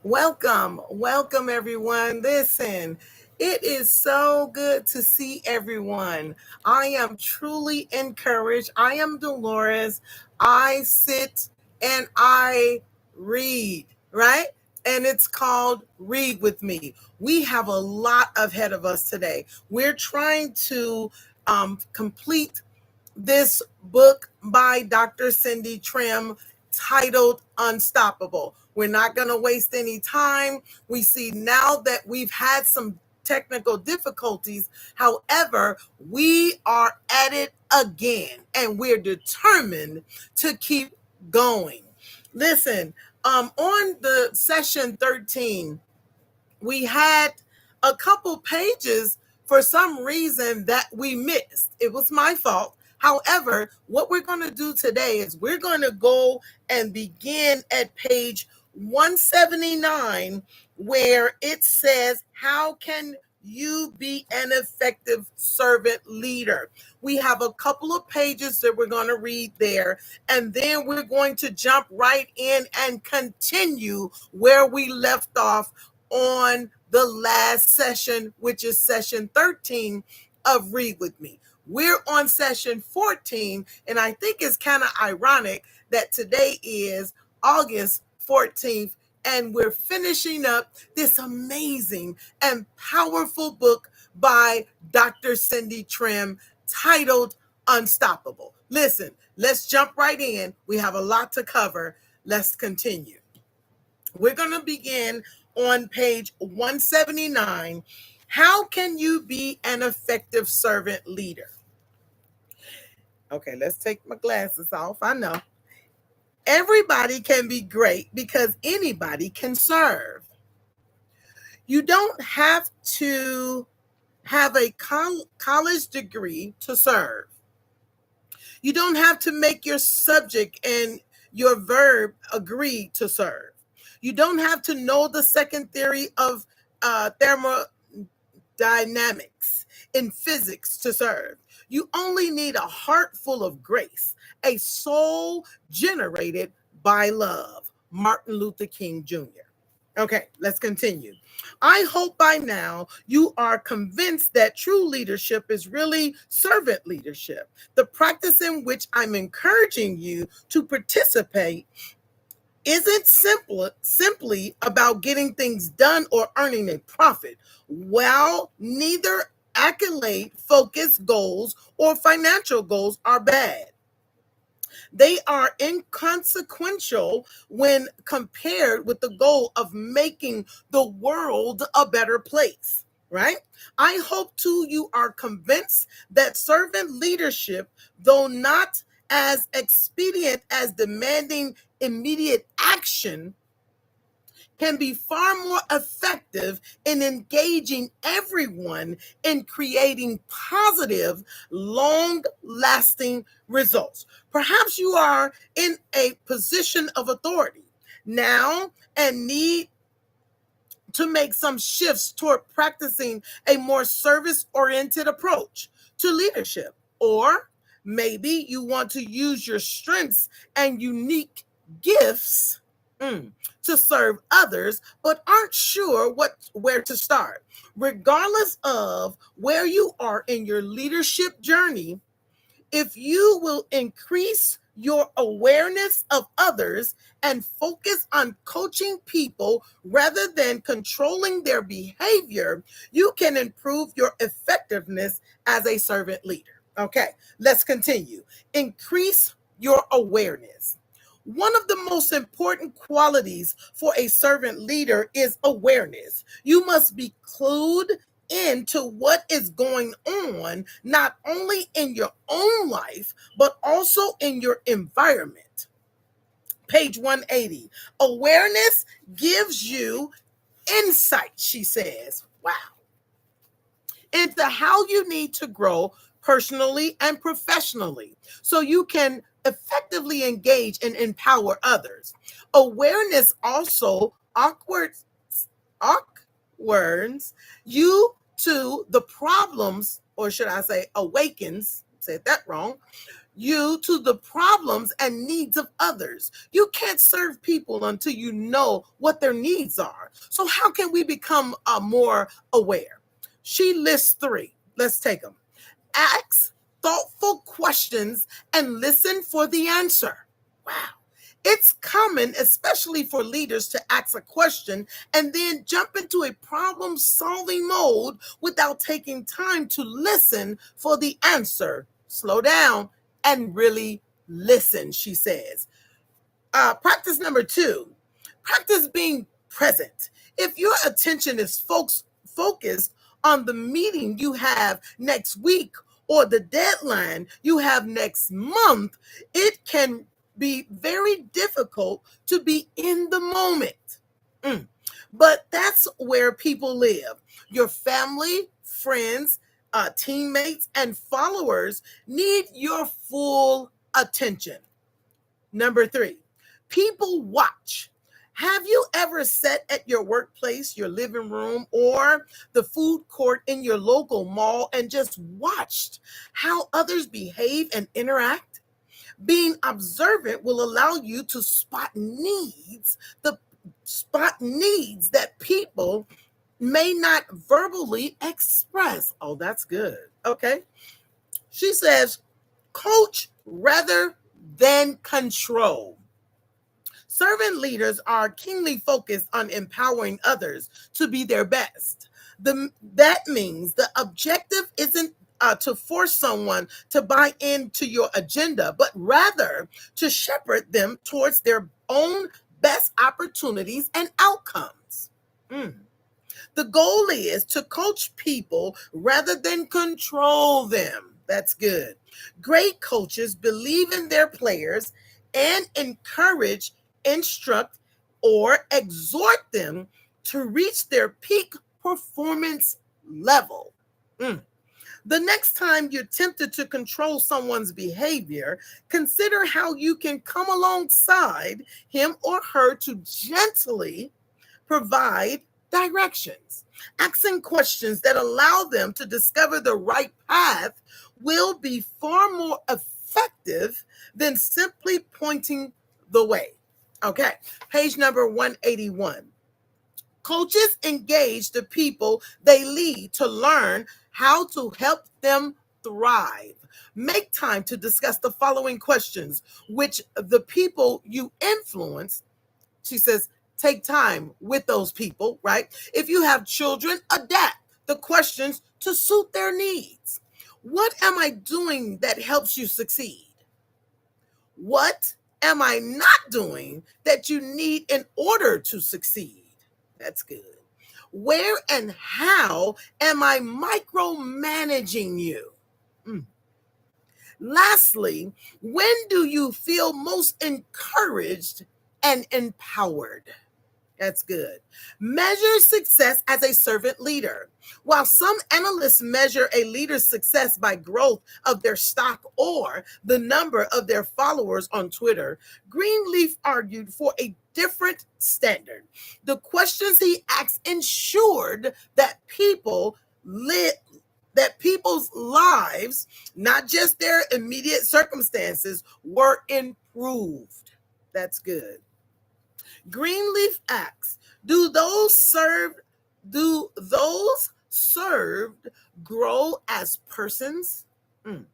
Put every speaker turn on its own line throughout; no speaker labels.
Welcome everyone. Listen, it is so good to see everyone. I am truly encouraged. I am Dolores. I sit and I read, right? And it's called Read with Me. We have a lot ahead of us today. We're trying to complete this book by Dr. Cindy Trimm titled Unstoppable. We're not going to waste any time. We see now that we've had some technical difficulties. However, we are at it again and we're determined to keep going. Listen, on the session 13, we had a couple pages for some reason that we missed. It was my fault. However, what we're going to do today is we're going to go and begin at page 179, where it says, how can you be an effective servant leader? We have a couple of pages that we're going to read there, and then we're going to jump right in and continue where we left off on the last session, which is session 13 of Read With Me. We're on session 14, and I think it's kind of ironic that today is August 14th, and we're finishing up this amazing and powerful book by Dr. Cindy Trimm titled Unstoppable. Listen, let's jump right in. We have a lot to cover. Let's continue. We're going to begin on page 179. How can you be an effective servant leader? Okay, let's take my glasses off. I know. Everybody can be great because anybody can serve. You don't have to have a college degree to serve. You don't have to make your subject and your verb agree to serve. You don't have to know the second theory of thermodynamics in physics to serve. You only need a heart full of grace, a soul generated by love. Martin Luther King Jr. Okay, let's continue. I hope by now you are convinced that true leadership is really servant leadership, the practice in which I'm encouraging you to participate isn't simply about getting things done or earning a profit. Well, neither accolade, focus, goals, or financial goals are bad. They are inconsequential when compared with the goal of making the world a better place, right? I hope too you are convinced that servant leadership, though not as expedient as demanding immediate action, can be far more effective in engaging everyone in creating positive, long lasting results. Perhaps you are in a position of authority now and need to make some shifts toward practicing a more service oriented approach to leadership. Or maybe you want to use your strengths and unique gifts to serve others, but aren't sure where to start. Regardless of where you are in your leadership journey, if you will increase your awareness of others and focus on coaching people rather than controlling their behavior, you can improve your effectiveness as a servant leader. Okay, let's continue. Increase your awareness. One of the most important qualities for a servant leader is awareness. You must be clued into what is going on, not only in your own life, but also in your environment. Page 180. Awareness gives you insight, she says. Wow. Into how you need to grow personally and professionally so you can effectively engage and empower others. Awareness also awkwards you to the problems, or should I say awakens, said that wrong, you to the problems and needs of others. You can't serve people until you know what their needs are. So, how can we become more aware? She lists three. Let's take them. Ask thoughtful questions and listen for the answer. Wow. It's common, especially for leaders, to ask a question and then jump into a problem solving mode without taking time to listen for the answer. Slow down and really listen, she says. Practice number two, practice being present. If your attention is focused on the meeting you have next week or the deadline you have next month, it can be very difficult to be in the moment. Mm. But that's where people live. Your family, friends, teammates, and followers need your full attention. Number three, people watch. Have you ever sat at your workplace, your living room, or the food court in your local mall and just watched how others behave and interact? Being observant will allow you to spot needs that people may not verbally express. Oh, that's good. Okay. She says, coach rather than control. Servant leaders are keenly focused on empowering others to be their best. That means the objective isn't to force someone to buy into your agenda, but rather to shepherd them towards their own best opportunities and outcomes. Mm. The goal is to coach people rather than control them. That's good. Great coaches believe in their players and encourage, instruct, or exhort them to reach their peak performance level. Mm. The next time you're tempted to control someone's behavior, consider how you can come alongside him or her to gently provide directions. Asking questions that allow them to discover the right path will be far more effective than simply pointing the way. Okay, page number 181. Coaches engage the people they lead to learn how to help them thrive. Make time to discuss the following questions, which the people you influence, she says, take time with those people, right? If you have children, adapt the questions to suit their needs. What am I doing that helps you succeed? What am I not doing that you need in order to succeed? That's good. Where and how am I micromanaging you? Mm. Lastly, when do you feel most encouraged and empowered? That's good. Measure success as a servant leader. While some analysts measure a leader's success by growth of their stock or the number of their followers on Twitter, Greenleaf argued for a different standard. The questions he asked ensured that people's lives, not just their immediate circumstances, were improved. That's good. Greenleaf asks, do those served grow as persons? Mm.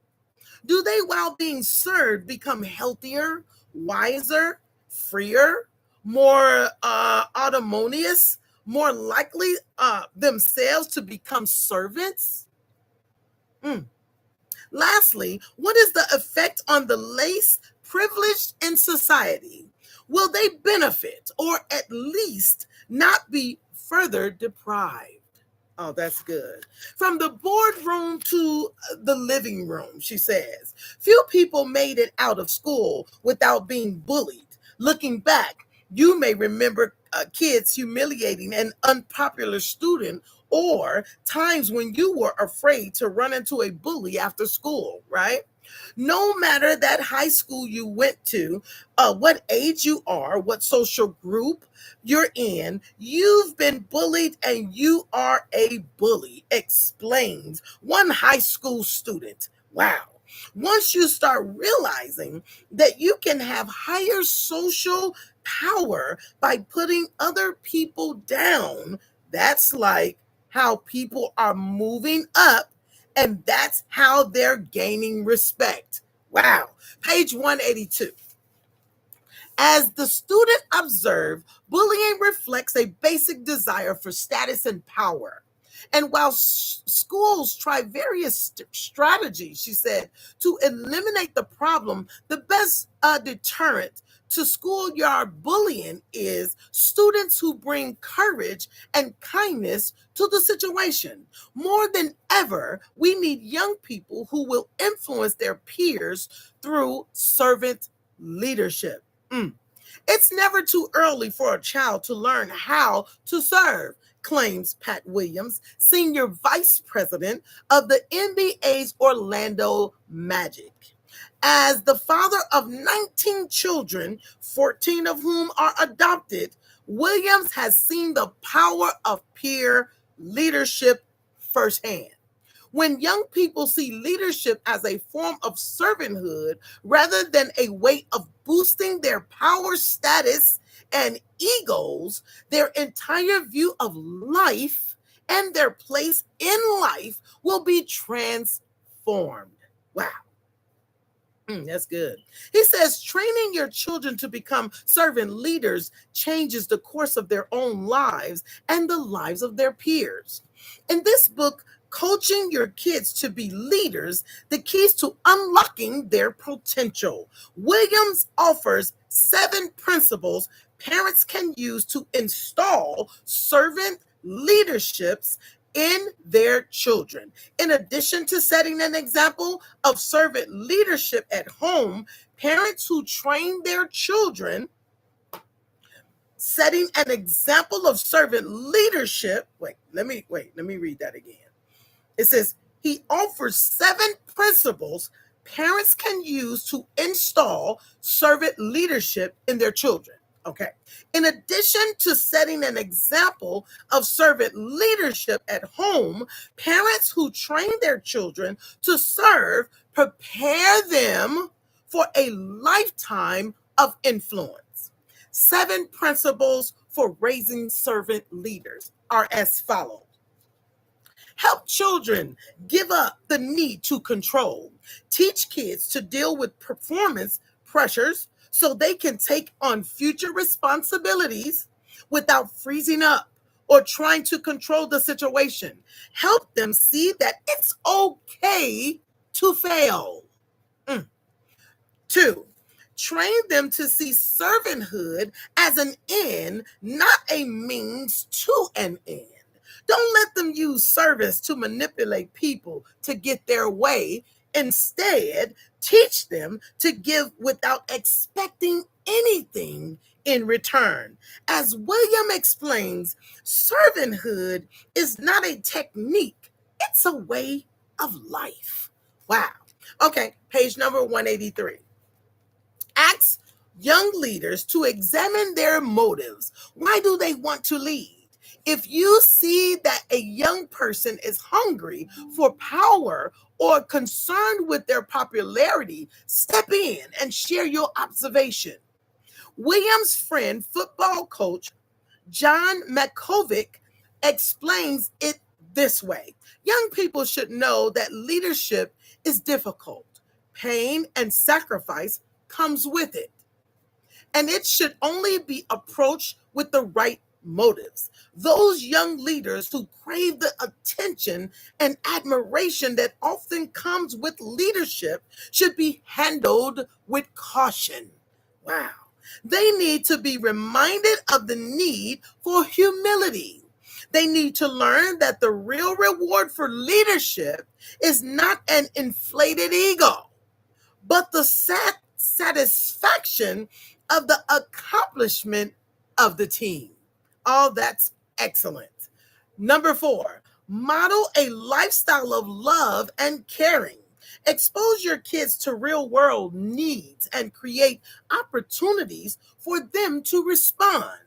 Do they, while being served, become healthier, wiser, freer, more autonomous, more likely themselves to become servants? Mm. Lastly, what is the effect on the least privileged in society? Will they benefit or at least not be further deprived? Oh, that's good. From the boardroom to the living room, she says. Few people made it out of school without being bullied. Looking back, you may remember kids humiliating an unpopular student or times when you were afraid to run into a bully after school, right? No matter that high school you went to, what age you are, what social group you're in, you've been bullied and you are a bully, explains one high school student. Wow. Once you start realizing that you can have higher social power by putting other people down, that's like how people are moving up, and that's how they're gaining respect. Wow. Page 182. As the student observed, bullying reflects a basic desire for status and power. And while schools try various strategies, she said, to eliminate the problem, the best deterrent to schoolyard bullying is students who bring courage and kindness to the situation. More than ever, we need young people who will influence their peers through servant leadership. Mm. It's never too early for a child to learn how to serve, claims Pat Williams, senior vice president of the NBA's Orlando Magic. As the father of 19 children, 14 of whom are adopted, Williams has seen the power of peer leadership firsthand. When young people see leadership as a form of servanthood rather than a way of boosting their power status and egos, their entire view of life and their place in life will be transformed. Wow. That's good. He says training your children to become servant leaders changes the course of their own lives and the lives of their peers. In this book, Coaching Your Kids to Be Leaders, the keys to unlocking their potential, Williams offers 7 principles parents can use to install servant leaderships in their children. In addition to setting an example of servant leadership at home, parents who train their children setting an example of servant leadership. Let me read that again. It says he offers 7 principles parents can use to install servant leadership in their children. Okay. In addition to setting an example of servant leadership at home, parents who train their children to serve prepare them for a lifetime of influence. 7 principles for raising servant leaders are as follows. Help children give up the need to control. Teach kids to deal with performance pressures so they can take on future responsibilities without freezing up or trying to control the situation. Help them see that it's okay to fail. 2, train them to see servanthood as an end, not a means to an end. Don't let them use service to manipulate people to get their way. Instead, teach them to give without expecting anything in return. As William explains, servanthood is not a technique, it's a way of life. Wow. Okay, page number 183. Ask young leaders to examine their motives. Why do they want to lead? If you see that a young person is hungry for power or concerned with their popularity, step in and share your observation. Williams' friend, football coach John Makovic, explains it this way. Young people should know that leadership is difficult. Pain and sacrifice comes with it. And it should only be approached with the right motives. Those young leaders who crave the attention and admiration that often comes with leadership should be handled with caution. Wow. They need to be reminded of the need for humility. They need to learn that the real reward for leadership is not an inflated ego, but the satisfaction of the accomplishment of the team. Oh, that's excellent. Number 4, model a lifestyle of love and caring. Expose your kids to real world needs and create opportunities for them to respond.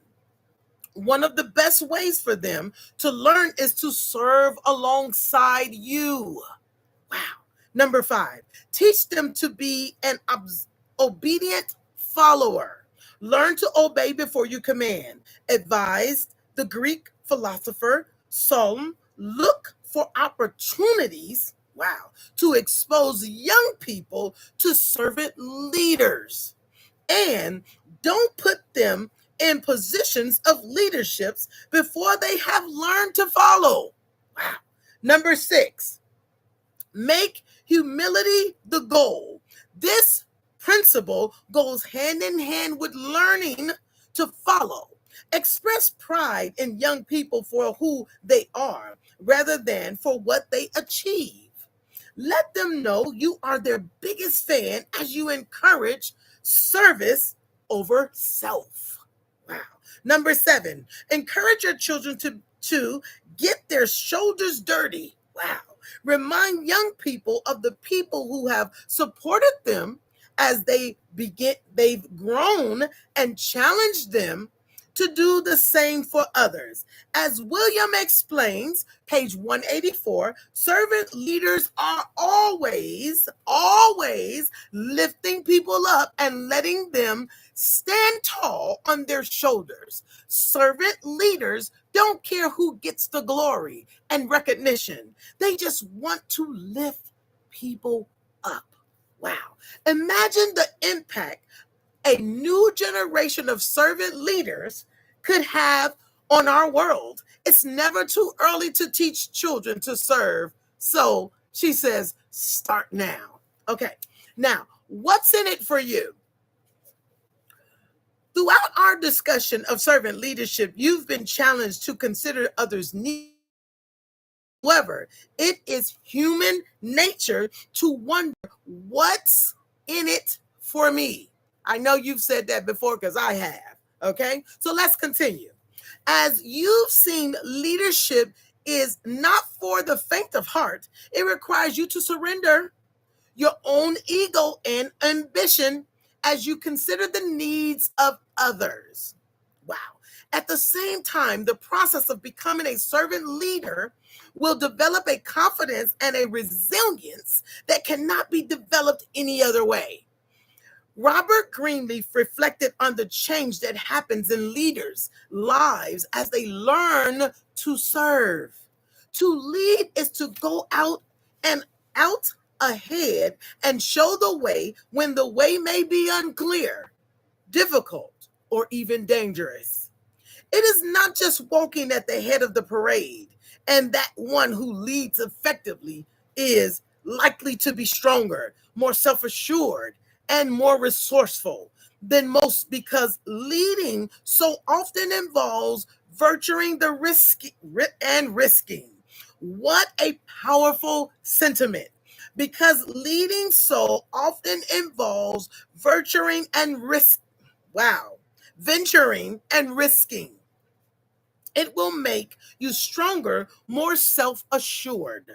One of the best ways for them to learn is to serve alongside you. Wow. Number 5, teach them to be an obedient follower. Learn to obey before you command. Advised the Greek philosopher Solon, look for opportunities, wow, to expose young people to servant leaders, and don't put them in positions of leaderships before they have learned to follow. Wow. Number 6, make humility the goal. This principle goes hand in hand with learning to follow. Express pride in young people for who they are rather than for what they achieve. Let them know you are their biggest fan as you encourage service over self. Wow. Number 7, encourage your children to get their shoulders dirty. Wow. Remind young people of the people who have supported them as they've grown, and challenge them to do the same for others. As William explains, page 184, servant leaders are always lifting people up and letting them stand tall on their shoulders. Servant leaders don't care who gets the glory and recognition. They just want to lift people up. Wow. Imagine the impact a new generation of servant leaders could have on our world. It's never too early to teach children to serve. So she says, start now. Okay. Now, what's in it for you? Throughout our discussion of servant leadership, you've been challenged to consider others' needs. However, it is human nature to wonder what's in it for me. I know you've said that before because I have. Okay, so let's continue. As you've seen, leadership is not for the faint of heart. It requires you to surrender your own ego and ambition as you consider the needs of others. Wow. At the same time, the process of becoming a servant leader will develop a confidence and a resilience that cannot be developed any other way. Robert Greenleaf reflected on the change that happens in leaders' lives as they learn to serve. To lead is to go out ahead and show the way when the way may be unclear, difficult, or even dangerous. It is not just walking at the head of the parade, and that one who leads effectively is likely to be stronger, more self assured, and more resourceful than most, because leading so often involves virtuing the risking. What a powerful sentiment! Because leading so often involves virtuing and risk. Wow, venturing and risking. It will make you stronger, more self assured,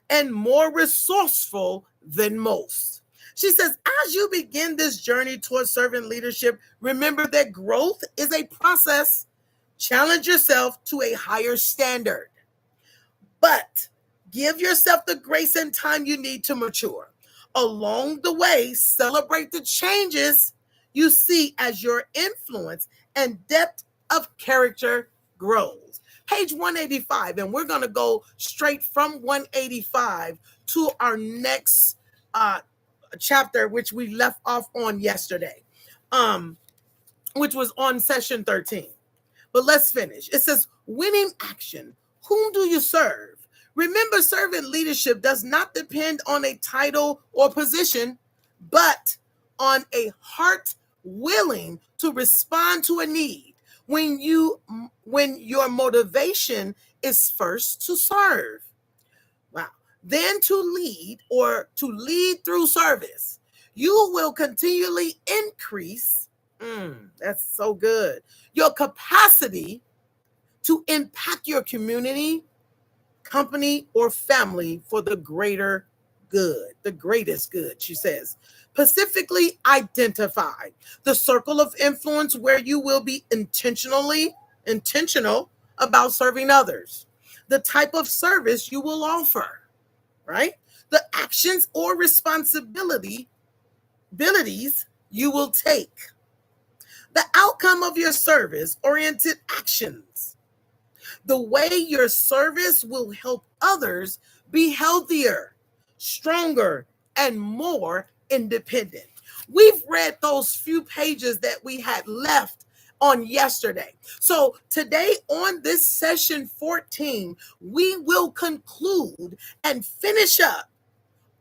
and more resourceful than most. She says, as you begin this journey towards servant leadership, remember that growth is a process. Challenge yourself to a higher standard, but give yourself the grace and time you need to mature. Along the way, celebrate the changes you see as your influence and depth of character grows. Page 185, and we're going to go straight from 185 to our next chapter, which we left off on yesterday, which was on session 13. But let's finish. It says, winning action. Whom do you serve? Remember, servant leadership does not depend on a title or position, but on a heart willing to respond to a need. When your motivation is first to serve, wow, then to lead, or to lead through service, you will continually increase. That's so good. Your capacity to impact your community, company, or family for the greater good, the greatest good, she says. Specifically, identify the circle of influence where you will be intentional about serving others, the type of service you will offer, right? the actions or abilities you will take, the outcome of your service-oriented actions, the way your service will help others be healthier, stronger, and more independent. We've read those few pages that we had left on yesterday. So today on this session 14, we will conclude and finish up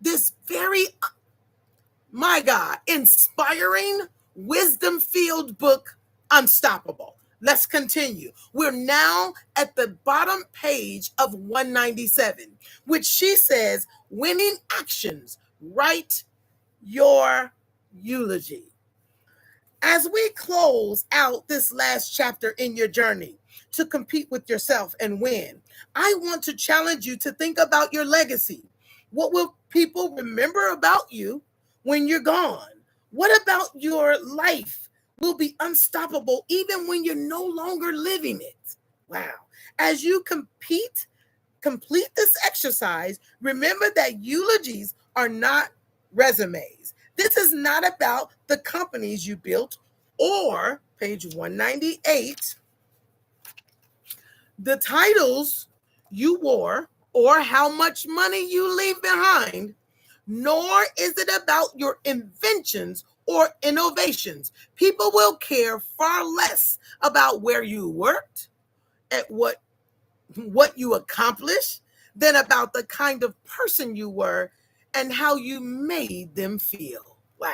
this very, my God, inspiring, wisdom-filled book, Unstoppable. Let's continue. We're now at the bottom page of 197, which she says, winning actions, write your eulogy. As we close out this last chapter in your journey to compete with yourself and win, I want to challenge you to think about your legacy. What will people remember about you when you're gone? What about your life will be unstoppable even when you're no longer living it? Wow. As you complete this exercise, remember that eulogies are not resumes. This is not about the companies you built or, page 198, the titles you wore or how much money you leave behind, nor is it about your inventions or innovations. People will care far less about where you worked, at what you accomplished, than about the kind of person you were and how you made them feel. Wow.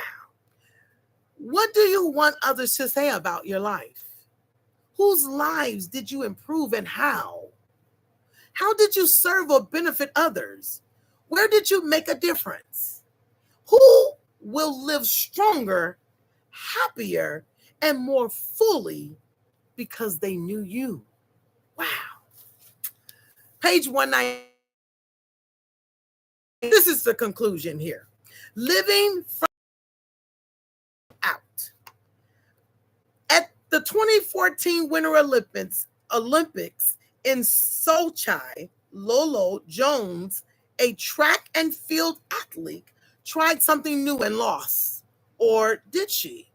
What do you want others to say about your life? Whose lives did you improve and how? How did you serve or benefit others? Where did you make a difference? Who will live stronger, happier, and more fully because they knew you? Wow. Page 190. This is the conclusion here. Living from out. At the 2014 Winter Olympics in Sochi, Lolo Jones, a track and field athlete, tried something new and lost. Or did she?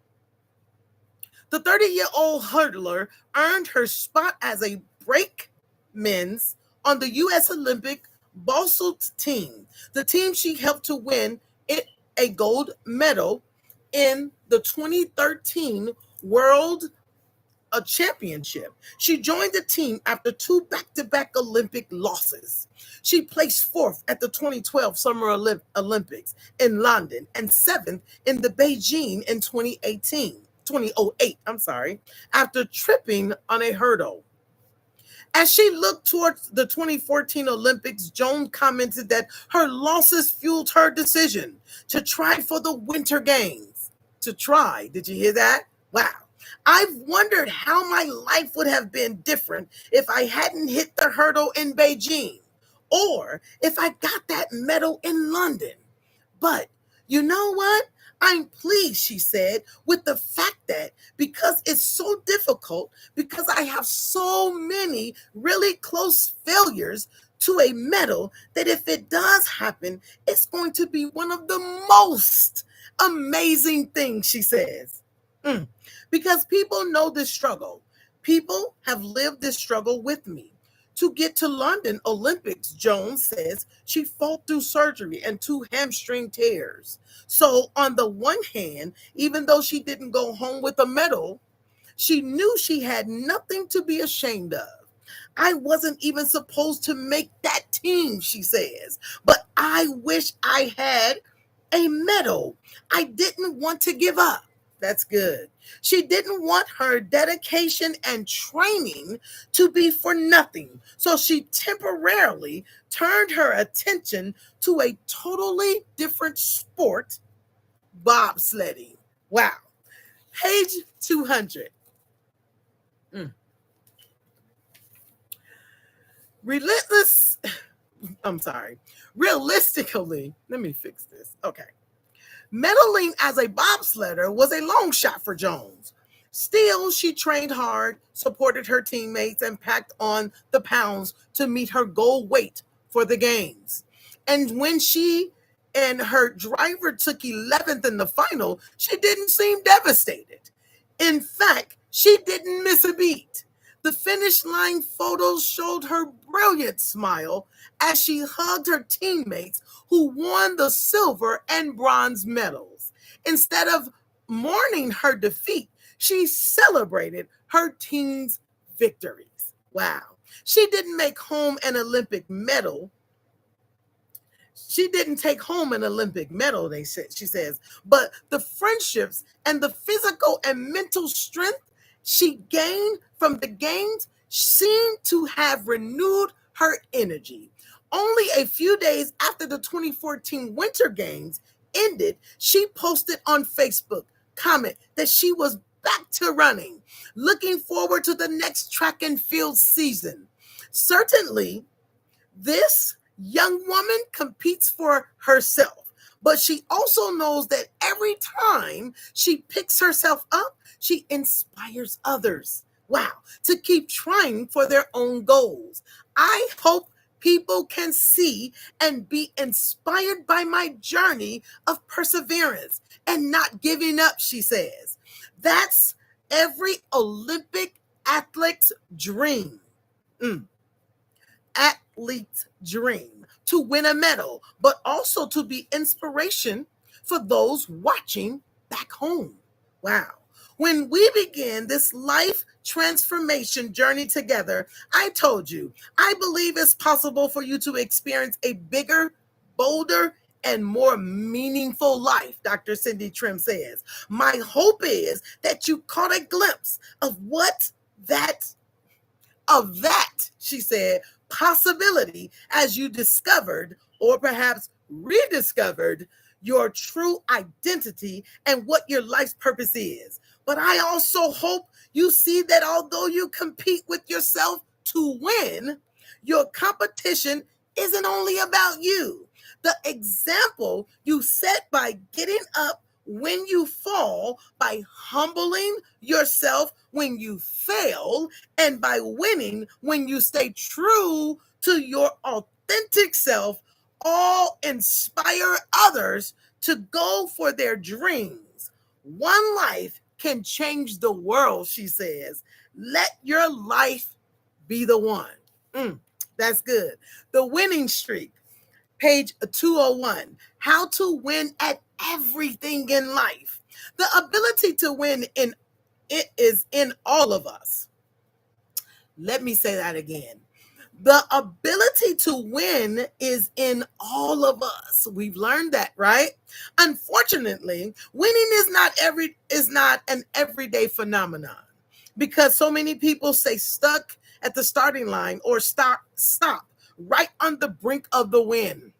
The 30-year-old hurdler earned her spot as a brakeman on the U.S. Olympic Bobsled team, the team she helped to win a gold medal in the 2013 World Championship. She joined the team after 2 back-to-back Olympic losses. She placed 4th at the 2012 Summer Olympics in London and 7th in the Beijing in 2008, after tripping on a hurdle. As she looked towards the 2014 Olympics, Joan commented that her losses fueled her decision to try for the Winter Games. To try, did you hear that? Wow. I've wondered how my life would have been different if I hadn't hit the hurdle in Beijing or if I got that medal in London. But you know what? I'm pleased, she said, with the fact that because it's so difficult, because I have so many really close failures to a medal, that if it does happen, it's going to be one of the most amazing things, she says. Because people know this struggle. People have lived this struggle with me. To get to London Olympics, Jones says she fought through surgery and 2 hamstring tears. So on the one hand, even though she didn't go home with a medal, she knew she had nothing to be ashamed of. I wasn't even supposed to make that team, she says, but I wish I had a medal. I didn't want to give up. That's good. She didn't want her dedication and training to be for nothing. So she temporarily turned her attention to a totally different sport, bobsledding. Wow. Page 200. Realistically, let me fix this. Okay. Medaling as a bobsledder was a long shot for Jones. Still, she trained hard, supported her teammates, and packed on the pounds to meet her goal weight for the games. And when she and her driver took 11th in the final, she didn't seem devastated. In fact, she didn't miss a beat. The finish line photos showed her brilliant smile as she hugged her teammates who won the silver and bronze medals. Instead of mourning her defeat, she celebrated her team's victories. Wow. She didn't make home an Olympic medal. She didn't take home an Olympic medal, she says, but the friendships and the physical and mental strength she gained from the games seemed to have renewed her energy. Only a few days after the 2014 Winter Games ended, she posted on Facebook comment that she was back to running, looking forward to the next track and field season. Certainly, this young woman competes for herself, but she also knows that every time she picks herself up, she inspires others. Wow, to keep trying for their own goals. I hope people can see and be inspired by my journey of perseverance and not giving up, she says. That's every Olympic athlete's dream. Athlete's dream to win a medal, but also to be inspiration for those watching back home. Wow. When we began this life transformation journey together, I told you, I believe it's possible for you to experience a bigger, bolder, and more meaningful life, Dr. Cindy Trimm says. My hope is that you caught a glimpse of that, she said, possibility as you discovered or perhaps rediscovered your true identity and what your life's purpose is. But I also hope you see that although you compete with yourself to win, your competition isn't only about you. The example you set by getting up when you fall, by humbling yourself when you fail, and by winning when you stay true to your authentic self, all inspire others to go for their dreams. One life can change the world, she says. Let your life be the one. That's good. The winning streak, page 201. How to win at everything in life. The ability to win is in all of us. Let me say that again. The ability to win is in all of us. We've learned that, right? Unfortunately, winning is not an everyday phenomenon because so many people stay stuck at the starting line or stop right on the brink of the win.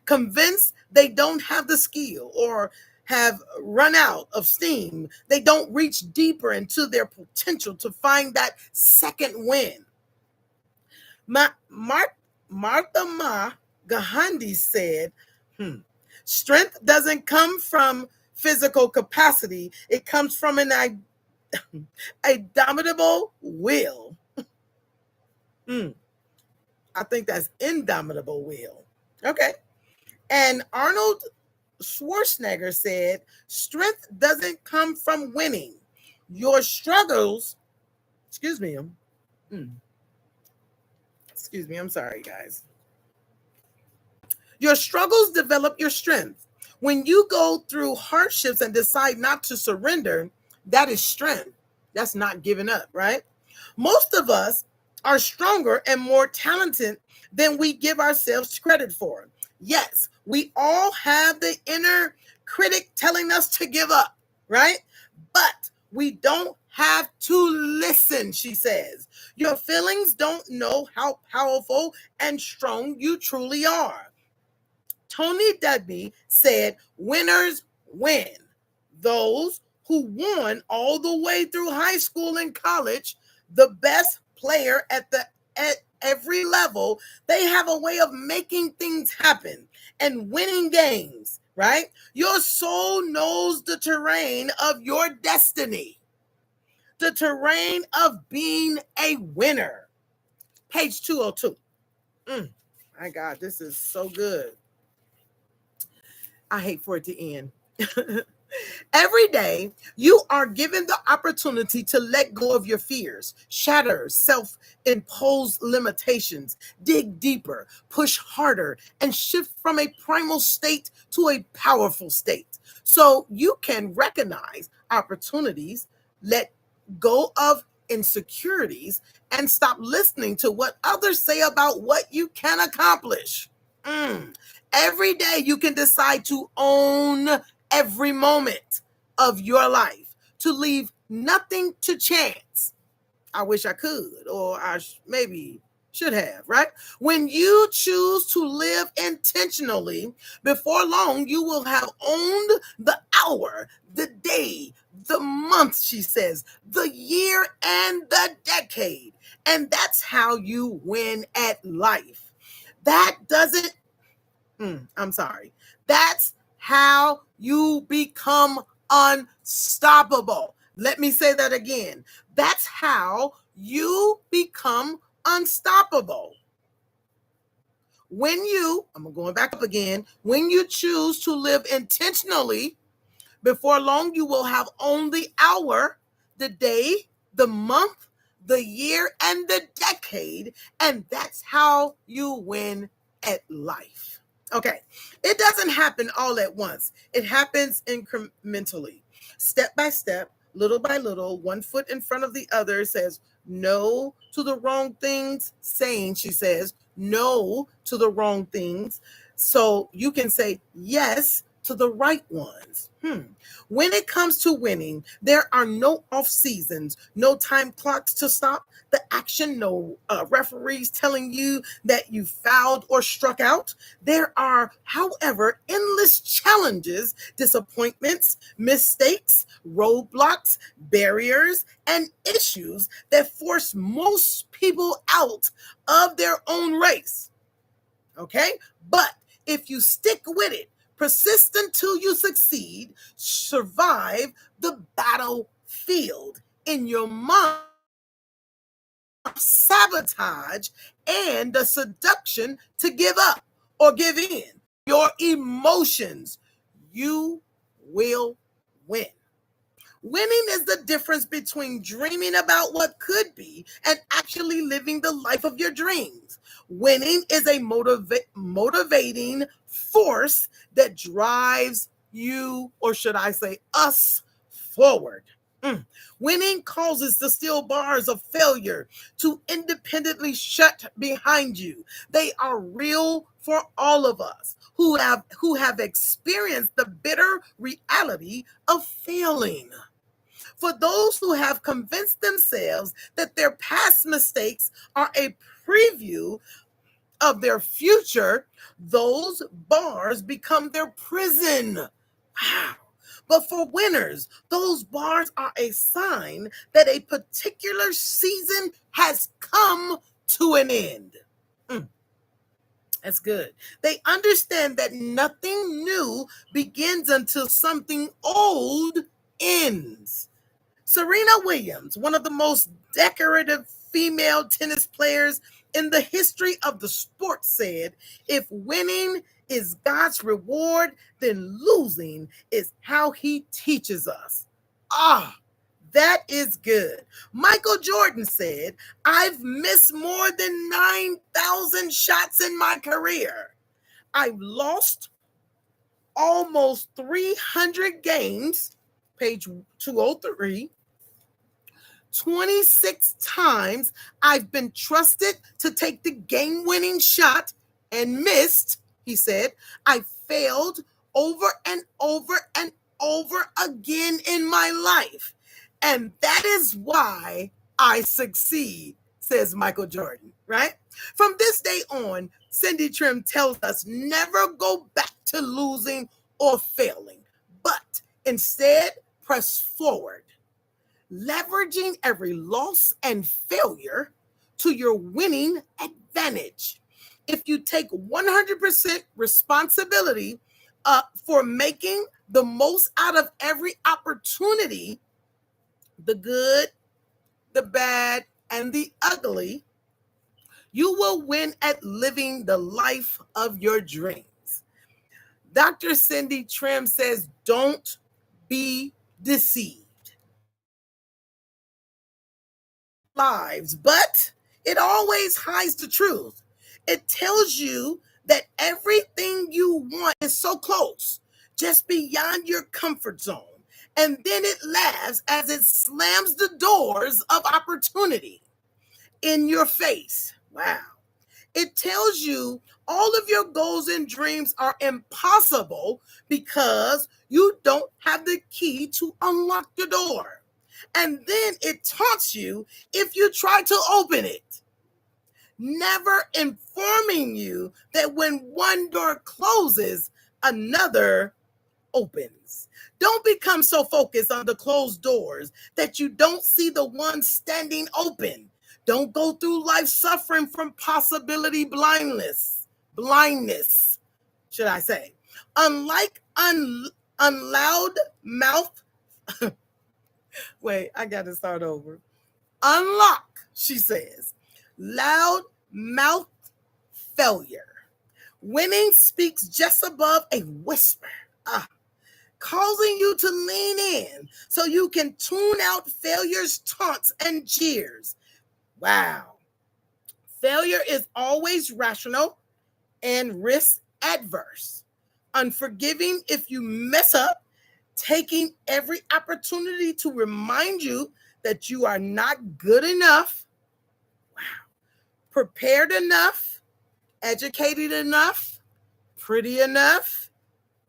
Convinced they don't have the skill or have run out of steam, they don't reach deeper into their potential to find that second win. Martha Gandhi said, strength doesn't come from physical capacity. It comes from an indomitable will. I think that's indomitable will. Okay. And Arnold Schwarzenegger said, strength doesn't come from winning. Your struggles, excuse me, I'm sorry, guys. Your struggles develop your strength. When you go through hardships and decide not to surrender, that is strength. That's not giving up, right? Most of us are stronger and more talented than we give ourselves credit for. Yes, we all have the inner critic telling us to give up, right? But we don't have to listen, she says. Your feelings don't know how powerful and strong you truly are. Tony Dudby said, winners win. Those who won all the way through high school and college, the best player at every level, they have a way of making things happen and winning games, right? Your soul knows the terrain of your destiny, the terrain of being a winner. Page 202. My God, this is so good. I hate for it to end. Every day, you are given the opportunity to let go of your fears, shatter self imposed limitations, dig deeper, push harder, and shift from a primal state to a powerful state. So you can recognize opportunities, let go of insecurities, and stop listening to what others say about what you can accomplish. Mm. Every day, you can decide to own every moment of your life, to leave nothing to chance. I wish I could, or maybe should have, right? When you choose to live intentionally, before long, you will have owned the hour, the day, the month, she says, the year, and the decade. And that's how you win at life. That doesn't I'm sorry. That's how you become unstoppable. Let me say that again. That's how you become unstoppable. I'm going back up again, when you choose to live intentionally, before long, you will have owned the hour, the day, the month, the year, and the decade. And that's how you win at life. Okay. It doesn't happen all at once. It happens incrementally, step by step, little by little, one foot in front of the other. Says no to the wrong things, she says no to the wrong things. So you can say yes to the right ones. When it comes to winning, there are no off seasons, no time clocks to stop the action, no referees telling you that you fouled or struck out. There are, however, endless challenges, disappointments, mistakes, roadblocks, barriers, and issues that force most people out of their own race. Okay? But if you stick with it, persist until you succeed, survive the battlefield in your mind, sabotage, and the seduction to give up or give in, your emotions, you will win. Winning is the difference between dreaming about what could be and actually living the life of your dreams. Winning is a motivating force that drives you, or should I say us, forward. Winning causes the steel bars of failure to independently shut behind you. They are real for all of us who have experienced the bitter reality of failing. For those who have convinced themselves that their past mistakes are a preview of their future, those bars become their prison. Wow. But for winners, those bars are a sign that a particular season has come to an end. That's good. They understand that nothing new begins until something old ends. Serena Williams, one of the most decorative female tennis players in the history of the sport, said, if winning is God's reward, then losing is how he teaches us. Ah, that is good. Michael Jordan said, I've missed more than 9,000 shots in my career. I've lost almost 300 games, page 203. 26 times I've been trusted to take the game-winning shot and missed, he said. I failed over and over and over again in my life. And that is why I succeed, says Michael Jordan, right? From this day on, Cindy Trimm tells us never go back to losing or failing, but instead press forward, leveraging every loss and failure to your winning advantage. If you take 100% responsibility for making the most out of every opportunity, the good, the bad, and the ugly, You will win at living the life of your dreams. Dr. Cindy Trimm says, don't be deceived. Lives, but it always hides the truth. It tells you that everything you want is so close, just beyond your comfort zone. And then it laughs as it slams the doors of opportunity in your face. Wow. It tells you all of your goals and dreams are impossible because you don't have the key to unlock the door. And then it taunts you if you try to open it, never informing you that when one door closes, another opens. Don't become so focused on the closed doors that you don't see the ones standing open. Don't go through life suffering from possibility blindness, should I say. Unlike unloud mouth, wait, I got to start over. Unlock, she says, loud mouth failure. Winning speaks just above a whisper. Causing you to lean in so you can tune out failure's taunts and jeers. Wow. Failure is always rational and risk adverse. Unforgiving if you mess up, taking every opportunity to remind you that you are not good enough. Wow. Prepared enough, educated enough, pretty enough,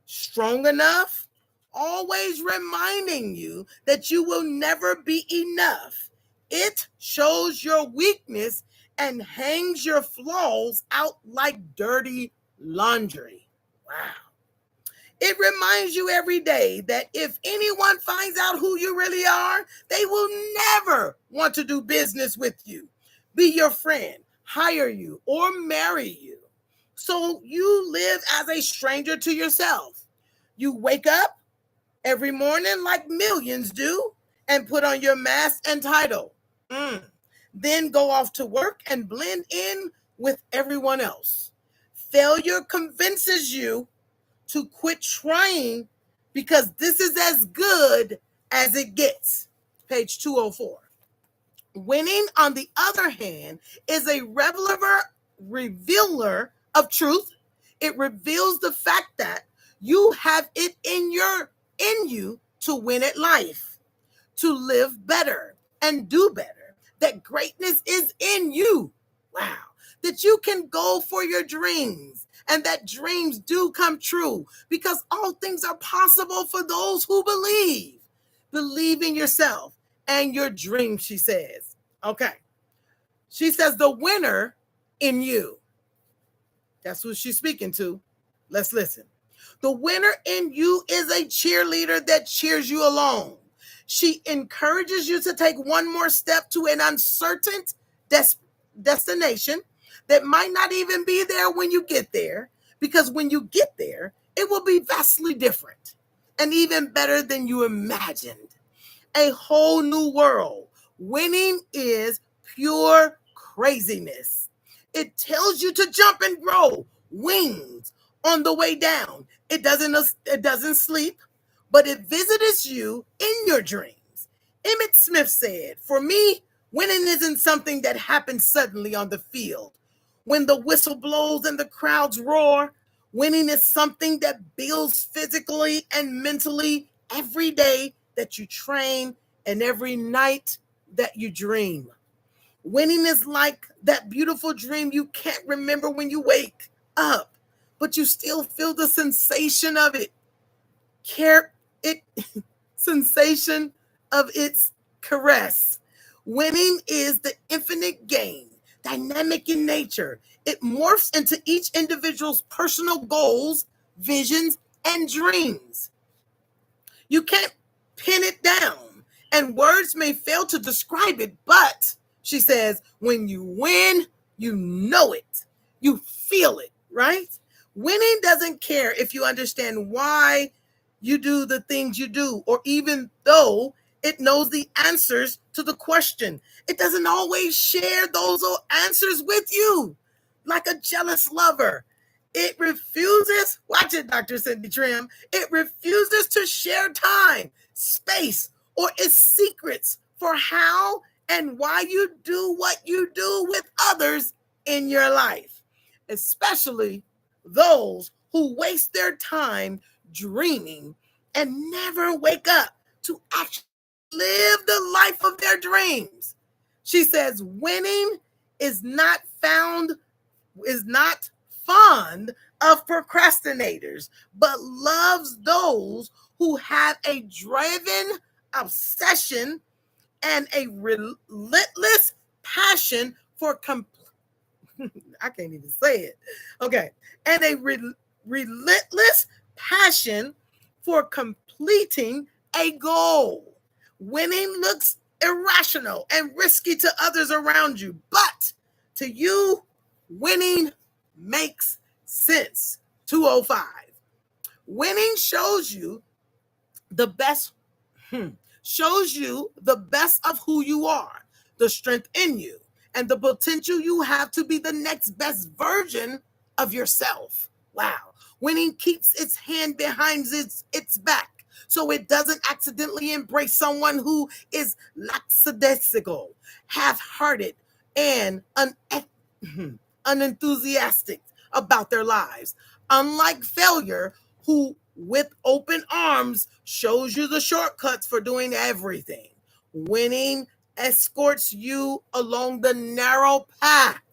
strong enough, always reminding you that you will never be enough. It shows your weakness and hangs your flaws out like dirty laundry. Wow. It reminds you every day that if anyone finds out who you really are, they will never want to do business with you, be your friend, hire you, or marry you. So you live as a stranger to yourself. You wake up every morning like millions do and put on your mask and title. Then go off to work and blend in with everyone else. Failure convinces you to quit trying because this is as good as it gets. Page 204. Winning, on the other hand, is a revealer of truth. It reveals the fact that you have it in you to win at life, to live better and do better. That greatness is in you. Wow. That you can go for your dreams and that dreams do come true because all things are possible for those who believe. Believe in yourself and your dreams, she says. Okay. She says the winner in you. That's who she's speaking to. Let's listen. The winner in you is a cheerleader that cheers you along. She encourages you to take one more step to an uncertain destination that might not even be there when you get there, because when you get there, it will be vastly different and even better than you imagined. A whole new world. Winning is pure craziness. It tells you to jump and grow wings on the way down. It doesn't sleep, but it visits you in your dreams. Emmett Smith said, "For me, winning isn't something that happens suddenly on the field. When the whistle blows and the crowds roar, winning is something that builds physically and mentally every day that you train and every night that you dream. Winning is like that beautiful dream you can't remember when you wake up, but you still feel the sensation of it. Sensation of its caress. Winning is the infinite game, dynamic in nature. It morphs into each individual's personal goals, visions, and dreams. You can't pin it down, and words may fail to describe it, but she says, when you win, you know it. You feel it, right? Winning doesn't care if you understand why you do the things you do, or even though It knows the answers to the question. It doesn't always share those answers with you, like a jealous lover. It refuses, watch it, Dr. Cindy Trimm, it refuses to share time, space, or its secrets for how and why you do what you do with others in your life, especially those who waste their time dreaming and never wake up to actually live the life of their dreams. She says, winning is not fond of procrastinators, but loves those who have a driven obsession and a relentless passion for I can't even say it. Okay. And a relentless passion for completing a goal. Winning looks irrational and risky to others around you, but to you, winning makes sense. 205. Winning shows you the best of who you are, the strength in you, and the potential you have to be the next best version of yourself. Wow. Winning keeps its hand behind its back so it doesn't accidentally embrace someone who is lackadaisical, half-hearted, and unenthusiastic about their lives. Unlike failure, who with open arms shows you the shortcuts for doing everything. Winning escorts you along the narrow path,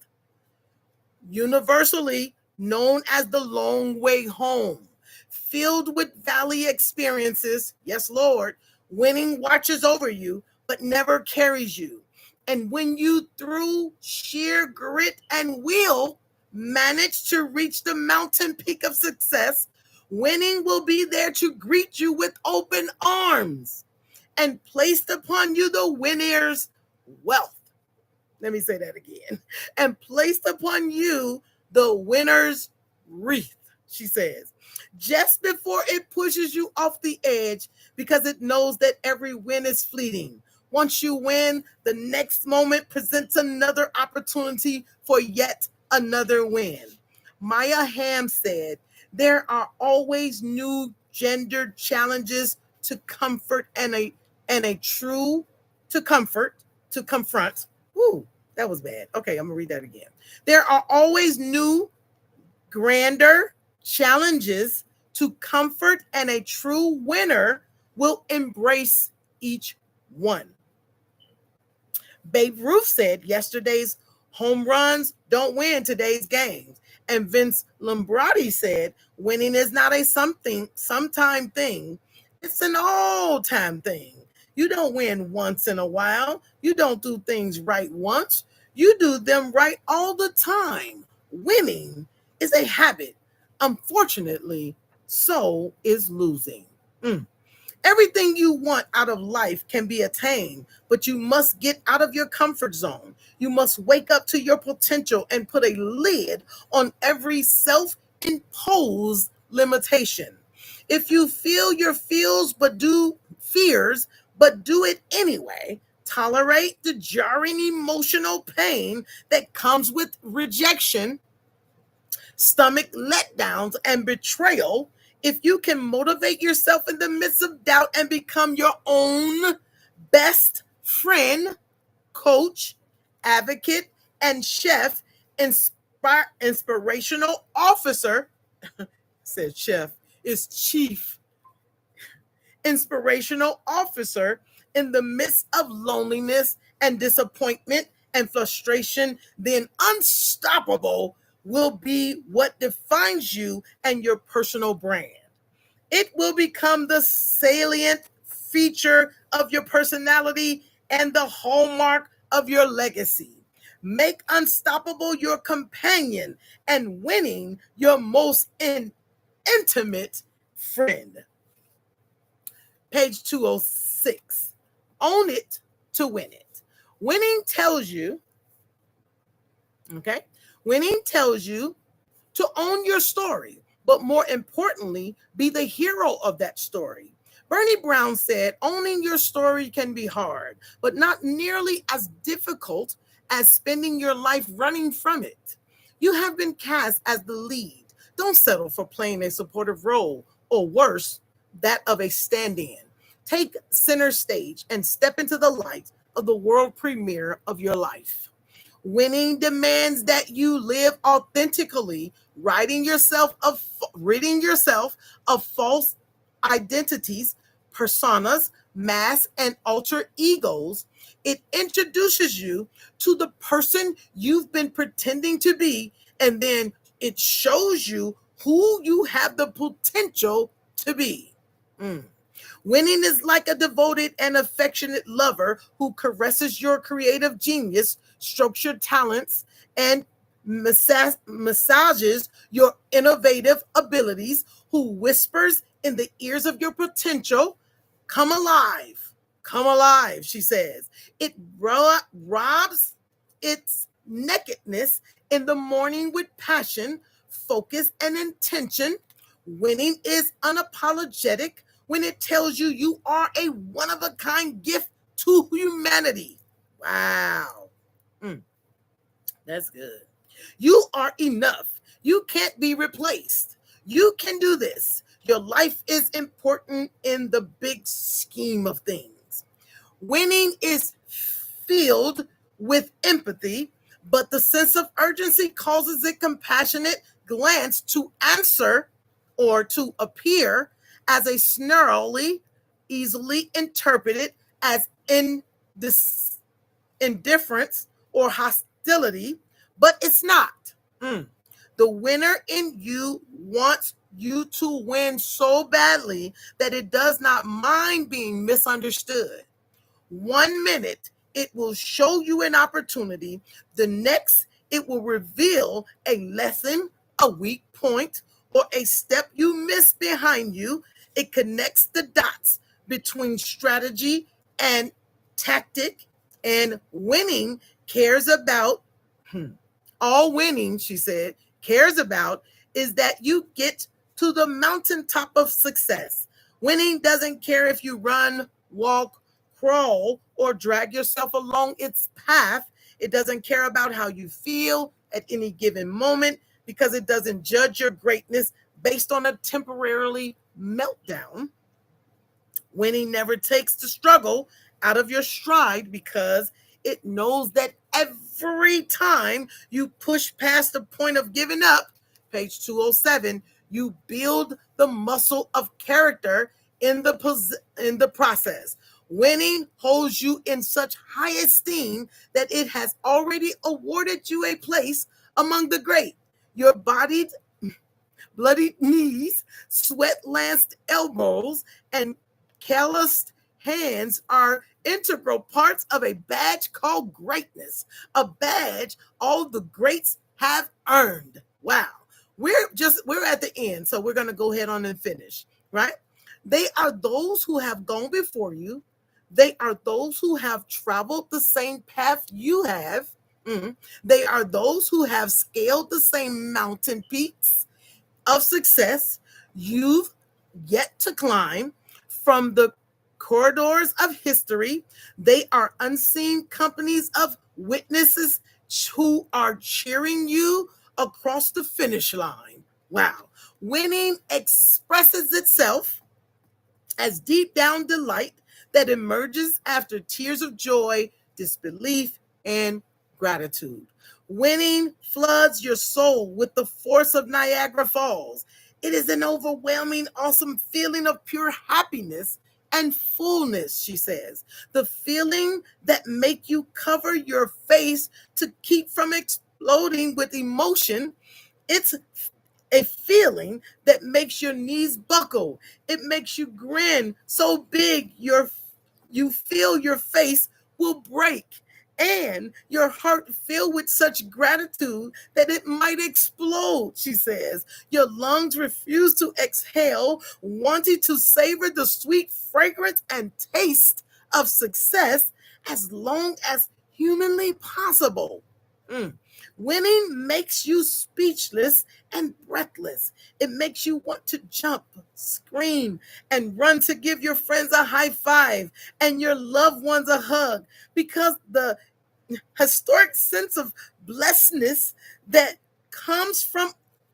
universally known as the long way home, filled with valley experiences. Yes, Lord. Winning watches over you, but never carries you. And when you, through sheer grit and will, manage to reach the mountain peak of success, winning will be there to greet you with open arms and placed upon you the winner's wealth. Let me say that again. And placed upon you the winner's wreath, she says, just before it pushes you off the edge, because it knows that every win is fleeting. Once you win, the next moment presents another opportunity for yet another win. Maya Ham said, there are always new gendered challenges to comfort and a true to confront. Ooh, that was bad. Okay, I'm gonna read that again. There are always new, grander challenges to comfort, and a true winner will embrace each one. Babe Ruth said, yesterday's home runs don't win today's games. And Vince Lombardi said, winning is not a sometime thing. It's an all-time thing. You don't win once in a while. You don't do things right once. You do them right all the time. Winning is a habit. Unfortunately, so is losing. Everything you want out of life can be attained, but you must get out of your comfort zone. You must wake up to your potential and put a lid on every self-imposed limitation. If you feel your fears, but do it anyway, tolerate the jarring emotional pain that comes with rejection, stomach letdowns, and betrayal. If you can motivate yourself in the midst of doubt and become your own best friend, coach, advocate, and chef, inspirational officer, said chef, is chief inspirational officer in the midst of loneliness and disappointment and frustration, then unstoppable will be what defines you and your personal brand. It will become the salient feature of your personality and the hallmark of your legacy. Make unstoppable your companion and winning your most intimate friend. Page 206. Own it to win it. Winning tells you to own your story, but more importantly, be the hero of that story. Bernie Brown said, owning your story can be hard, but not nearly as difficult as spending your life running from it. You have been cast as the lead. Don't settle for playing a supportive role, or worse, that of a stand in. Take center stage and step into the light of the world premiere of your life. Winning demands that you live authentically, ridding yourself of false identities, personas, masks, and alter egos. It introduces you to the person you've been pretending to be, and then it shows you who you have the potential to be. Mm. Winning is like a devoted and affectionate lover who caresses your creative genius, strokes your talents, and massages your innovative abilities, who whispers in the ears of your potential, come alive, come alive, she says. It robs its nakedness in the morning with passion, focus, and intention. Winning is unapologetic when it tells you you are a one of a kind gift to humanity. Wow. Mm, that's good. You are enough. You can't be replaced. You can do this. Your life is important in the big scheme of things. Winning is filled with empathy, but the sense of urgency causes a compassionate glance to answer or to appear as a snarly, easily interpreted as indifference or hostility, but it's not. Mm. The winner in you wants you to win so badly that it does not mind being misunderstood. 1 minute, it will show you an opportunity. The next, it will reveal a lesson, a weak point, or a step you missed behind you. It connects the dots between strategy and tactic, and winning cares about, all winning, she said, cares about is that you get to the mountaintop of success. Winning doesn't care if you run, walk, crawl, or drag yourself along its path. It doesn't care about how you feel at any given moment because it doesn't judge your greatness based on a temporarily meltdown. Winning never takes the struggle out of your stride because it knows that every time you push past the point of giving up, page 207, you build the muscle of character in the process. Winning holds you in such high esteem that it has already awarded you a place among the great. Your body bloody knees, sweat-lanced elbows, and calloused hands are integral parts of a badge called greatness, a badge all the greats have earned. Wow. We're at the end, so we're going to go ahead on and finish, right? They are those who have gone before you. They are those who have traveled the same path you have. Mm. They are those who have scaled the same mountain peaks of success you've yet to climb from the corridors of history. They are unseen companies of witnesses who are cheering you across the finish line. Wow. Winning expresses itself as deep down delight that emerges after tears of joy, disbelief, and gratitude. Winning floods your soul with the force of Niagara Falls. It is an overwhelming, awesome feeling of pure happiness and fullness, she says. The feeling that make you cover your face to keep from exploding with emotion. It's a feeling that makes your knees buckle. It makes you grin so big you feel your face will break and your heart filled with such gratitude that it might explode, she says. Your lungs refuse to exhale, wanting to savor the sweet fragrance and taste of success as long as humanly possible. Mm. Winning makes you speechless and breathless. It makes you want to jump, scream, and run to give your friends a high five and your loved ones a hug, because the historic sense of blessedness that comes from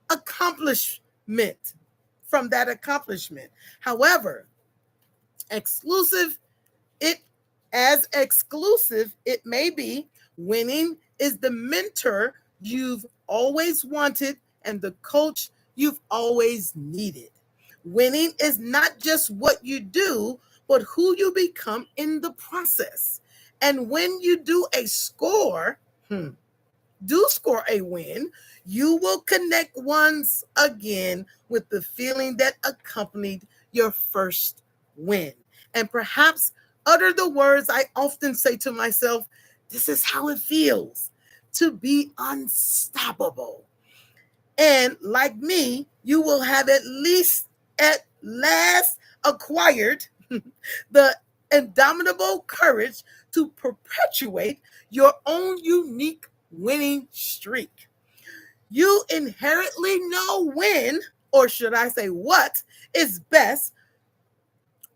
accomplishment, from that accomplishment. However, exclusive it as exclusive it may be, winning is the mentor you've always wanted and the coach you've always needed. Winning is not just what you do, but who you become in the process. And when you do score a win, you will connect once again with the feeling that accompanied your first win. And perhaps utter the words I often say to myself: this is how it feels to be unstoppable. And like me, you will have at last acquired the indomitable courage to perpetuate your own unique winning streak. You inherently know when, or should I say what, is best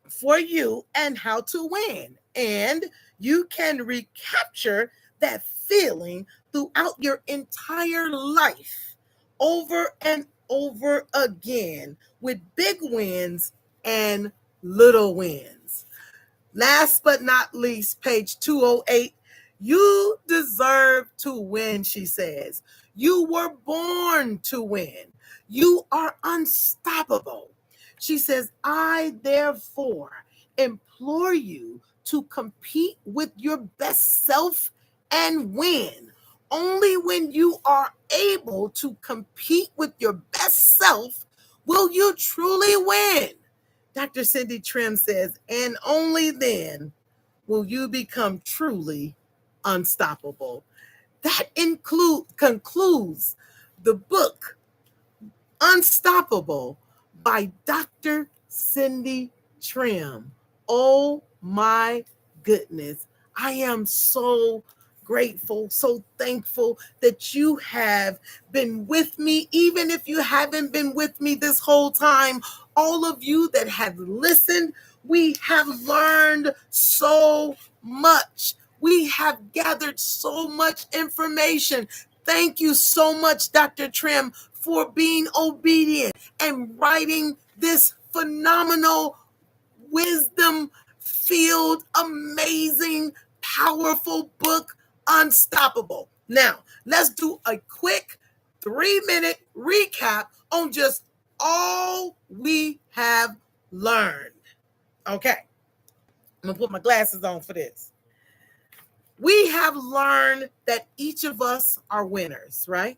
for you and how to win. And you can recapture that feeling throughout your entire life over and over again with big wins and little wins. Last but not least, page 208. You deserve to win, she says. You were born to win. You are unstoppable. She says, I therefore implore you to compete with your best self and win. Only when you are able to compete with your best self will you truly win. Dr. Cindy Trimm says, and only then will you become truly unstoppable. That concludes the book Unstoppable by Dr. Cindy Trimm. Oh my goodness. I am so grateful, so thankful that you have been with me, even if you haven't been with me this whole time. All of you that have listened, we have learned so much. We have gathered so much information. Thank you so much, Dr. Trimm, for being obedient and writing this phenomenal, wisdom filled, amazing, powerful book, Unstoppable. Now, let's do a quick 3-minute recap on just all we have learned. Okay, I'm gonna put my glasses on for this. We have learned that each of us are winners, right?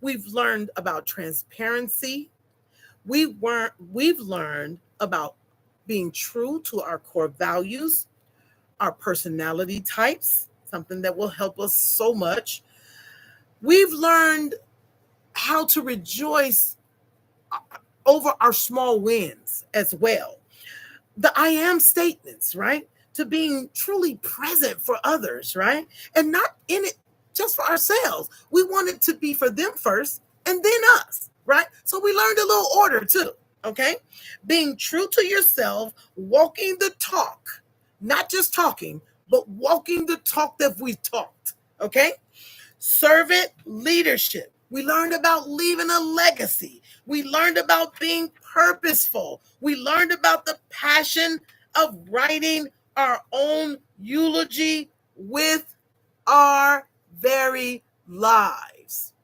We've learned about transparency. We've learned about being true to our core values, our personality types, something that will help us so much. We've learned how to rejoice over our small wins as well. The I am statements, right? To being truly present for others, right? And not in it just for ourselves. We want it to be for them first and then us, right? So we learned a little order too, okay? Being true to yourself, walking the talk, not just talking, but walking the talk that we talked, okay? Servant leadership. We learned about leaving a legacy. We learned about being purposeful. We learned about the passion of writing our own eulogy with our very lives.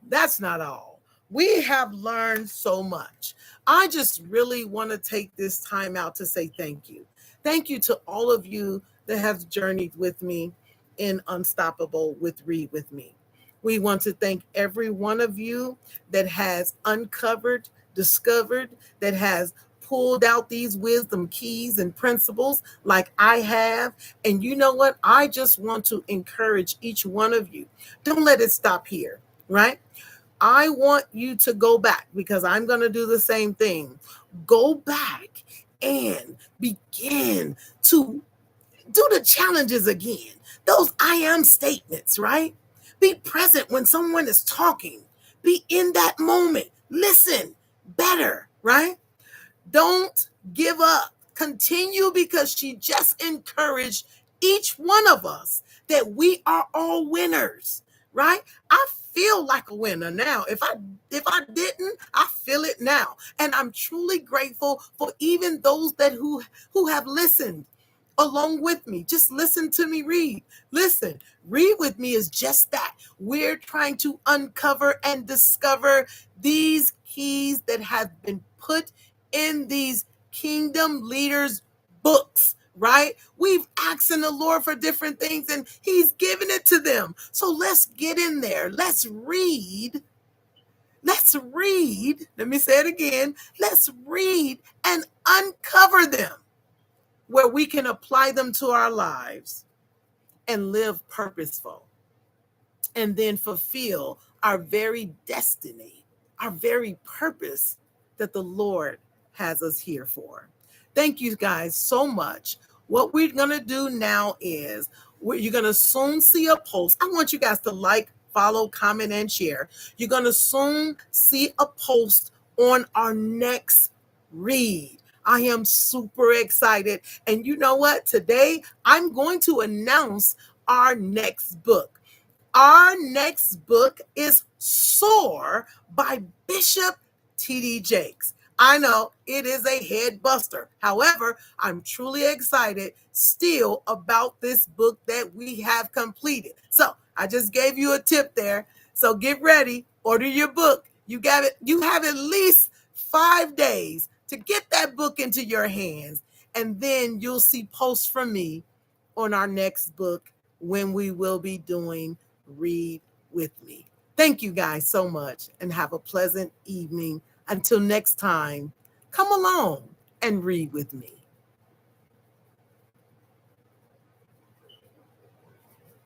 That's not all. We have learned so much. I just really want to take this time out to say thank you. Thank you to all of you that have journeyed with me in Unstoppable with Read With Me. We want to thank every one of you that has uncovered, discovered, that has pulled out these wisdom keys and principles like I have. And you know what? I just want to encourage each one of you. Don't let it stop here, right? I want you to go back, because I'm going to do the same thing. Go back and begin to do the challenges again. Those I am statements, right? Be present when someone is talking. Be in that moment. Listen better, right? Don't give up. Continue, because she just encouraged each one of us that we are all winners, right? I feel like a winner now. If I didn't, I feel it now. And I'm truly grateful for even those that who have listened along with me. Just listen to me read. Listen, read with me is just that. We're trying to uncover and discover these keys that have been put in these kingdom leaders' books, right? We've asked the Lord for different things and He's given it to them. So let's get in there. Let's read. Let's read. Let me say it again. Let's read and uncover them where we can apply them to our lives and live purposeful and then fulfill our very destiny, our very purpose that the Lord has us here for. Thank you guys so much. What we're going to do now is you're going to soon see a post. I want you guys to like, follow, comment, and share. You're going to soon see a post on our next read. I am super excited. And you know what? Today, I'm going to announce our next book. Our next book is Soar by Bishop T.D. Jakes. I know it is a head buster. However, I'm truly excited still about this book that we have completed. So I just gave you a tip there. So get ready, order your book. You have at least 5 days to get that book into your hands. And then you'll see posts from me on our next book when we will be doing Read with Me. Thank you guys so much and have a pleasant evening. Until next time, come along and read with me.